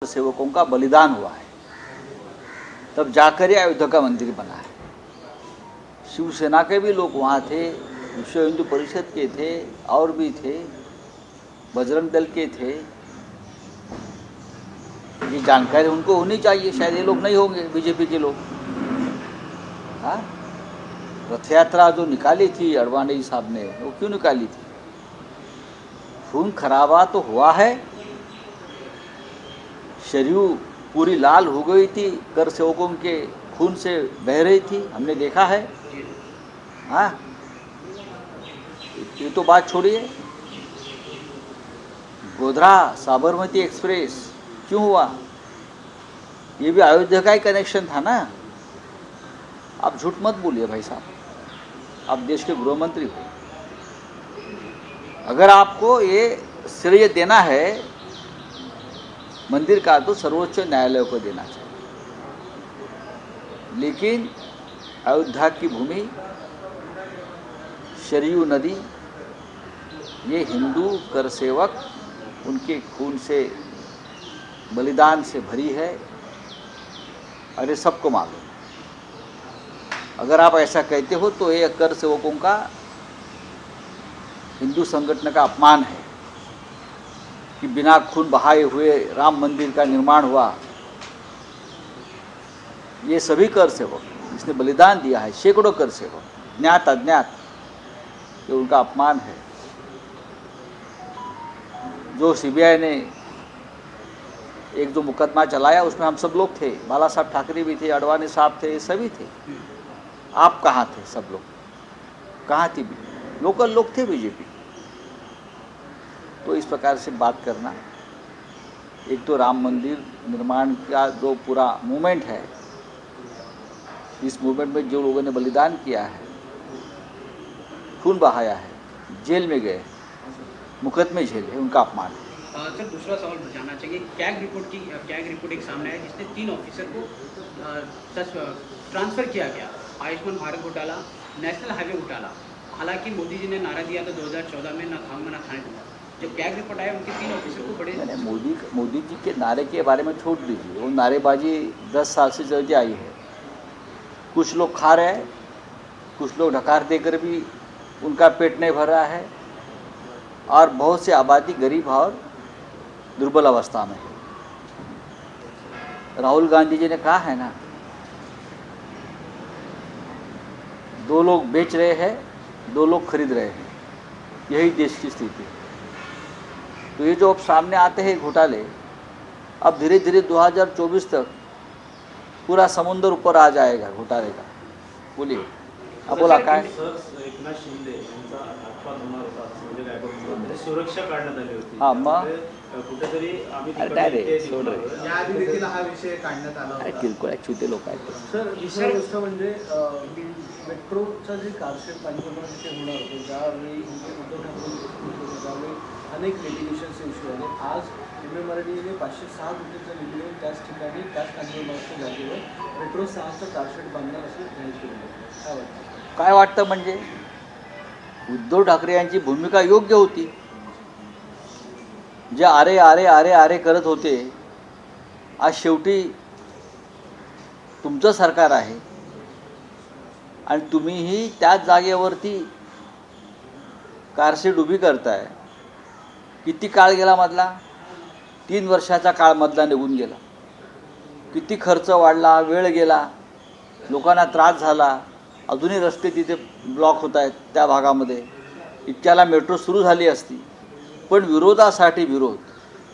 सेवकों का बलिदान हुआ है, तब जाकर ये अयोध्या का मंदिर बना है। शिवसेना के भी लोग वहाँ थे, विश्व हिंदू परिषद के थे, और भी थे, बजरंग दल के थे। ये जानकारी उनको होनी चाहिए, शायद ये लोग नहीं होंगे, बीजेपी के लोग। हाँ, रथ यात्रा जो निकाली थी अडवाणी साहब ने, वो क्यों निकाली थी? खून खराबा तो हुआ है, शरीर पूरी लाल हो गई थी, कर सेवकों के खून से बह रही थी, हमने देखा है। हाँ, ये तो बात छोड़िए। गोधरा साबरमती एक्सप्रेस क्यों हुआ? ये भी अयोध्या का ही कनेक्शन था ना। आप झूठ मत बोलिए भाई साहब, आप देश के गृह मंत्री हो। अगर आपको ये श्रेय देना है मंदिर का, तो सर्वोच्च न्यायालय को देना चाहिए। लेकिन अयोध्या की भूमि, सरयू नदी, ये हिंदू कर सेवक उनके खून से, बलिदान से भरी है, अरे सबको मालूम। अगर आप ऐसा कहते हो तो ये कर सेवकों का, हिंदू संगठन का अपमान है कि बिना खून बहाए हुए राम मंदिर का निर्माण हुआ। ये सभी कर सेवक, जिसने बलिदान दिया है, सैकड़ों कर सेवक, ज्ञात अज्ञात, ये उनका अपमान है। जो सीबीआई ने एक जो मुकदमा चलाया, उसमें हम सब लोग थे, बाला साहब ठाकरे भी थे, अडवाणी साहब थे, सभी थे। आप कहाँ थे? सब लोग कहाँ थी? लोकल लोग थे बीजेपी। तो इस प्रकार से बात करना, एक तो राम मंदिर निर्माण का जो पूरा मूवमेंट है, इस मूवमेंट में जो लोगों ने बलिदान किया है, खून बहाया है, जेल में गए, मुकदमे झेले, उनका अपमान है। सर, दूसरा सवाल जानना चाहिए। कैग रिपोर्ट एक सामने आया जिसमें 3 ऑफिसर को ट्रांसफ़र किया गया। आयुष्मान भारत घोटाला, नेशनल हाईवे घोटाला। हालांकि मोदी जी ने नारा दिया था 2014 में, ना खाऊंगा ना खाने दूंगा। जब कैग रिपोर्ट आया, उनके 3 ऑफिसर को बड़े मोदी जी के नारे के बारे में छोड़ दीजिए, वो नारेबाजी 10 साल से चलती आई है। कुछ लोग खा रहे हैं, कुछ लोग ढकार देकर भी उनका पेट नहीं भर रहा है, और बहुत से आबादी गरीब और दुर्बल अवस्था में है। राहुल गांधी जी ने कहा है ना, 2 लोग बेच रहे हैं, 2 लोग खरीद रहे हैं, यही देश की स्थिति है। तो ये जो अब सामने आते हैं घोटाले, अब धीरे धीरे 2024 तक पूरा समुद्र ऊपर आ जाएगा घोटाले का। बोलिए, आप बोला काय? एकनाथ शिंदे यांचा अपवाद होणार होता असं म्हणजे काय बघतो, सुरक्षा काढण्यात आली होती। हां, मग कुठेतरी आम्ही सोड रे, याआधी देखील हा विषय काढण्यात आला होता। किरकोळ छोटे लोक आहेत. सर, दुसरी गोष्ट म्हणजे मेट्रोचं जे कारशेड पंचनामा ते होणार होतं, ज्यावेळी उद्धव ठाकरे त्यावेळी अनेक लिटिगेशन्स इश्यू आले. आज MMRDAने 506 कोटीचा निधी देऊन त्याच ठिकाणी त्याच कांजूरमार्गच्या जागेवर मेट्रो 6चं कारशेड बांधणार असं जाहीर केलं. काय वाटतं? काय वाटतं म्हणजे उद्धव ठाकरे यांची भूमिका योग्य होती. जे आरे आरे आरे आरे करत होते, आज शेवटी तुमचं सरकार आहे आणि तुम्हीही त्याच जागेवरती कारशेड उभी करताय. किती काळ गेला मधला? 3 वर्षाचा काळ मधला निघून गेला. किती खर्च वाढला, वेळ गेला, लोकांना त्रास झाला. अजूनही रस्ते तिथे ब्लॉक होत आहेत त्या भागामध्ये. इतक्याला मेट्रो सुरू झाली असती. पण विरोधासाठी विरोध,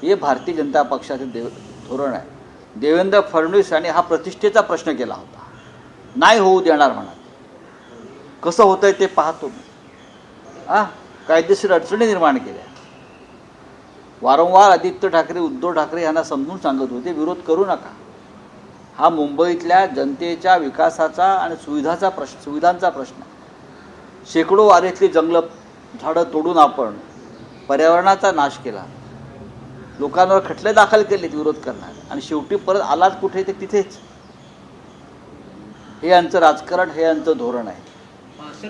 हे भारतीय जनता पक्षाचे धोरण आहे. देवेंद्र फडणवीस यांनी हा प्रतिष्ठेचा प्रश्न केला होता, नाही होऊ देणार म्हणा. कसं होतंय ते पाहतो मी. कायदेशीर अडचणी निर्माण केल्या. वारंवार आदित्य ठाकरे, उद्धव ठाकरे यांना समजून सांगत होते, विरोध करू नका. हा मुंबईतल्या जनतेच्या विकासाचा आणि सुविधांचा प्रश्न. शेकडो वारेतली जंगलं, झाडं तोडून आपण पर्यावरणाचा नाश केला. लोकांवर खटले दाखल केलेत विरोध करणार, आणि शेवटी परत आलाच कुठे ते तिथेच. हे यांचं राजकारण, हे यांचं धोरण आहे. सर,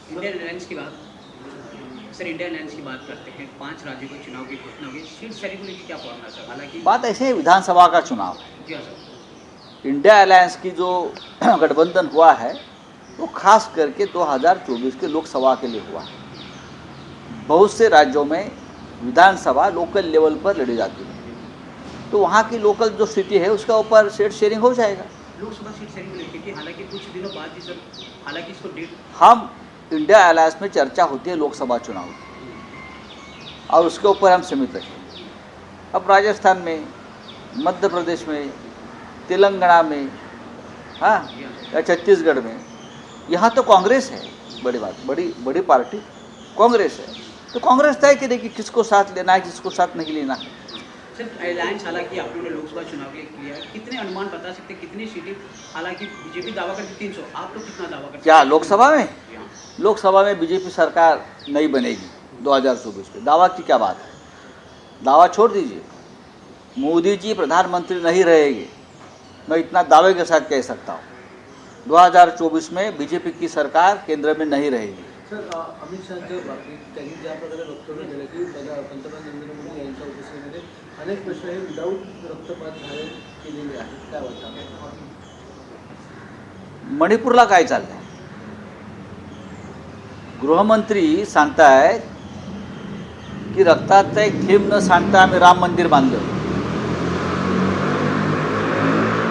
इंडियन एअरलाइंस की बात सर इंडिया अलायंस की बात करते हैं, 5 राज्यों के चुनाव की घोषणा हुई, सीट शेयरिंग को लेकर क्या फॉर्मूला सर? हालांकि बात ऐसे है, विधानसभा का चुनाव है। जी हाँ सर। इंडिया अलायंस की जो गठबंधन हुआ है वो खास करके 2024 के लोकसभा के लिए हुआ है। बहुत से राज्यों में विधानसभा लोकल लेवल पर लड़ी जाती है, तो वहाँ की लोकल जो स्थिति है उसका ऊपर सीट शेयरिंग हो जाएगा। लोकसभा सीट शेयरिंग को लेकर कि हालांकि कुछ दिनों बाद ही सर, हालांकि इसको डेट हम इंडिया अलायंस में चर्चा होती है लोकसभा चुनाव की, और उसके ऊपर हम सीमित रखेंगे। अब राजस्थान में, मध्य प्रदेश में, तेलंगाना में, हाँ, या छत्तीसगढ़ में, यहाँ तो कांग्रेस है। बड़ी बात, बड़ी पार्टी कांग्रेस है, तो कांग्रेस तय करेगी किसको साथ लेना है, किसको साथ नहीं लेना है। सर अलायंस हालांकि आप लोगों ने लोकसभा चुनाव के लिए किया है, कितने अनुमान बता सकते हैं कितनी सीटें? हालांकि बीजेपी दावा करती 300, आप लोग कितना दावा करते हैं? क्या लोकसभा में? जी हाँ। लोकसभा में बीजेपी सरकार नहीं बनेगी 2024 में। दावा की क्या बात है, दावा छोड़ दीजिए। मोदी जी प्रधानमंत्री नहीं रहेंगे, मैं इतना दावे के साथ कह सकता हूँ। 2024 में बीजेपी की सरकार केंद्र में नहीं रहेगी। सर अमित शहाच्या बाबतीत त्यांनी ज्या प्रकारे वक्तव्य केलं की पंतप्रधान नरेंद्र मोदी यांच्या उपस्थितीमध्ये अनेक प्रश्न हे विदाऊट रक्तपात झाले केलेले आहेत, काय वाटतं? मणिपूरला काय चाललंय? गृहमंत्री सांगतायत की रक्ताचा एक थेंब न सांडता आम्ही राम मंदिर बांधलं।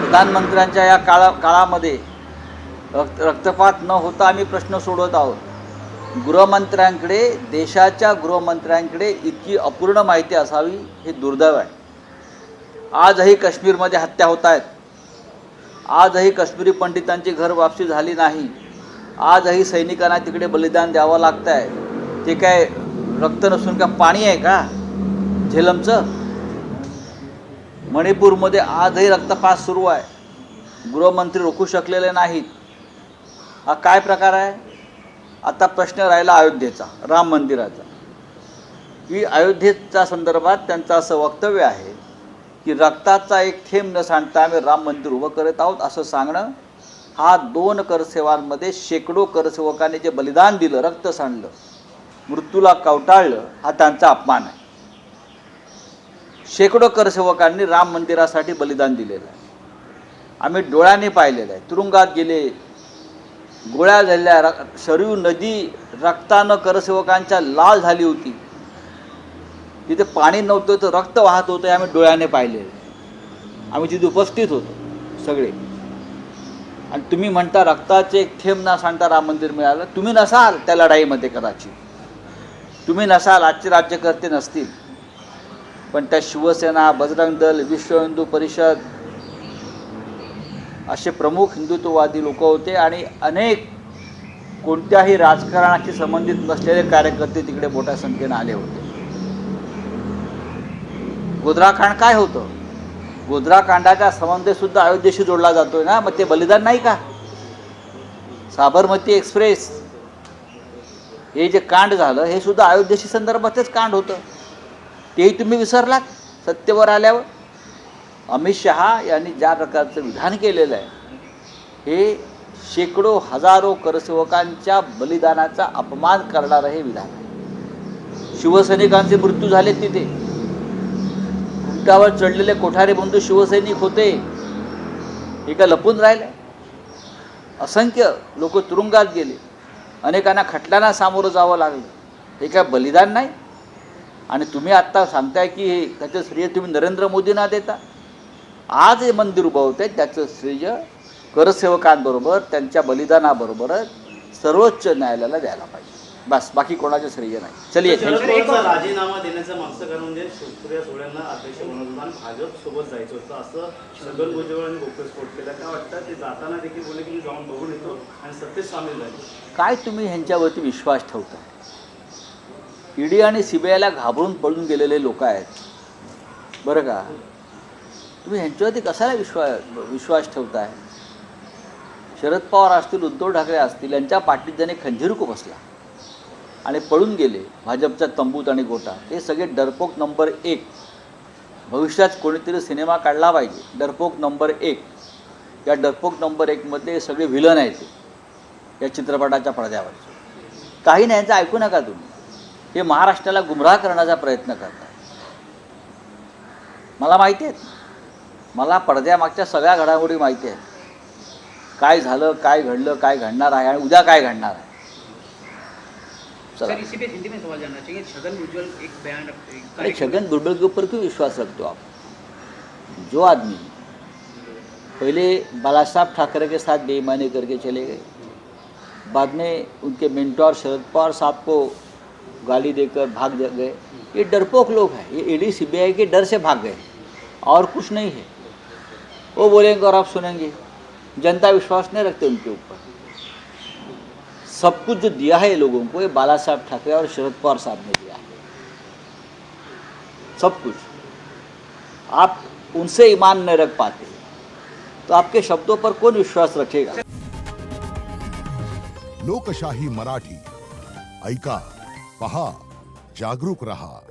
प्रधानमंत्र्यांच्या या काळामध्ये रक्तपात न होता आम्ही प्रश्न सोडवत आहोत। गृहमंत्र्यांकडे, देशाच्या गृहमंत्र्यांकडे इतकी अपूर्ण माहिती असावी हे दुर्दैव आहे। आजही काश्मीरमध्ये हत्या होत आहेत, आजही काश्मीरी पंडितांची घर वापसी झाली नाही, आजही सैनिकांना तिकडे बलिदान द्यावं लागत आहे। ते काय रक्त नसून का पाणी आहे का झेलमचं? मणिपूरमध्ये आजही रक्तपात सुरू आहे, गृहमंत्री रोखू शकलेले नाहीत। हा काय प्रकार आहे? आता प्रश्न राहिला अयोध्येचा, राम मंदिराचा। की अयोध्येच्या संदर्भात त्यांचं असं वक्तव्य आहे की रक्ताचा एक थेंब न सांडता आम्ही राम मंदिर उभं करत आहोत असं सांगणं, हा 2 करसेवांमध्ये शेकडो करसेवकांनी जे बलिदान दिलं, रक्त सांडलं, मृत्यूला कवटाळलं, हा त्यांचा अपमान आहे। शेकडो करसेवकांनी राम मंदिरासाठी बलिदान दिलेलं आहे, आम्ही डोळ्याने पाहिलेलं आहे। तुरुंगात गेले, गोळ्या झाल्या, शरयू नदी रक्तानं करसेवकांच्या लाल झाली होती, तिथे पाणी नव्हतं तर रक्त वाहत होतं, आम्ही डोळ्याने पाहिलेलं आहे। आम्ही तिथे उपस्थित होतो सगळे। आणि तुम्ही म्हणता रक्ताचे एक थेंब न सांडता राम मंदिर मिळालं। तुम्ही नसाल त्या लढाईमध्ये, कदाचित तुम्ही नसाल, आजचे राज्यकर्ते नसतील, पण त्या शिवसेना, बजरंग दल, विश्व हिंदू परिषद असे प्रमुख हिंदुत्ववादी लोक होते आणि अनेक कोणत्याही राजकारणाशी संबंधित नसलेले कार्यकर्ते तिकडे मोठ्या संख्येने आले होते। गोधराकांड काय होतं? गोधराकांडाचा संबंध सुद्धा अयोध्येशी जोडला जातोय ना, मग ते बलिदान नाही का? साबरमती एक्सप्रेस हे जे कांड झालं हे सुद्धा अयोध्येशी संदर्भातच कांड होतं, तेही तुम्ही विसरलात सत्तेवर आल्यावर। अमित शहा यांनी ज्या प्रकारचं विधान केलेलं आहे हे शेकडो हजारो करसेवकांच्या बलिदानाचा अपमान करणारं हे विधान आहे। शिवसैनिकांचे मृत्यू झाले तिथे, उंटावर चढलेले कोठारे बंधू शिवसैनिक होते, हे का लपून राहिले? असंख्य लोक तुरुंगात गेले, अनेकांना खटल्यांना सामोरं जावं लागलं, हे काय बलिदान नाही? आणि तुम्ही आत्ता सांगताय की हे त्याचं श्रेय तुम्ही नरेंद्र मोदींना देता। आज हे मंदिर उभवते त्याचं श्रेय करसेवकांबरोबर, त्यांच्या बलिदानाबरोबरच सर्वोच्च न्यायालयाला द्यायला पाहिजे, बस, बाकी कोणाचं श्रेय नाही। चलिए, शरद थँक्यू। पवारांचा राजीनामा देण्याचं मागचं कारण म्हणजे सुप्रिया सुळेंना अध्यक्ष बनवलं होतं आणि भाजप सोबत जायचं होतं, असं छगन भुजबळ यांनी गौप्यस्फोट केला। काय वाटतं? ते जाताना देखील बोलले की मी जाऊन बघून येतो आणि सत्तेत सामील झाले। काय तुम्ही ह्यांच्यावरती विश्वास ठेवता? ईडी आणि सीबीआयला घाबरून पळून गेलेले लोक आहेत बरं का, तुम्ही ह्यांच्यावरती कशाला विश्वास ठेवताय? शरद पवार असतील, उद्धव ठाकरे असतील, यांच्या पाठीत ज्याने खंजीर को बसला आणि पळून गेले भाजपच्या तंबूत आणि गोटात, हे सगळे डरपोक नंबर 1। भविष्यात कोणीतरी सिनेमा काढला पाहिजे, डरपोक नंबर 1। या डरपोक नंबर 1 मध्ये सगळे व्हिलन आहेत या चित्रपटाच्या पडद्यावरचे। काही नाही, यांचं ऐकू नका तुम्ही। हे महाराष्ट्राला गुमराह करण्याचा प्रयत्न करतात. मला माहिती आहेत, मला पडद्यामागच्या सगळ्या घडामोडी माहिती आहेत. काय झालं, काय घडलं, काय घडणार आहे आणि उद्या काय घडणार आहे. चला. सर इसी पे हिंदी में सवाल जानना चाहिए. छगन भुजबल एक बयान अरे छगन भुजबल के ऊपर क्यों विश्वास रखते हो आप? जो आदमी पहले बाला साहब ठाकरे के साथ बेईमानी करके चले गए, बाद में उनके मेंटोर शरद पवार साहब को गाली देकर भाग गए, ये डरपोक लोग हैं. ये ईडी सीबीआई के डर से भाग गए और कुछ नहीं है. वो बोलेंगे और आप सुनेंगे. जनता विश्वास नहीं रखते उनके ऊपर. सब कुछ जो दिया है लोगों को, ये बाला साहब ठाकरे और शरद पवार साहब ने दिया है. सब कुछ. आप उनसे ईमान नहीं रख पाते तो आपके शब्दों पर कौन विश्वास रखेगा. लोकशाही मराठी ऐका, पहा, जागरूक रहा.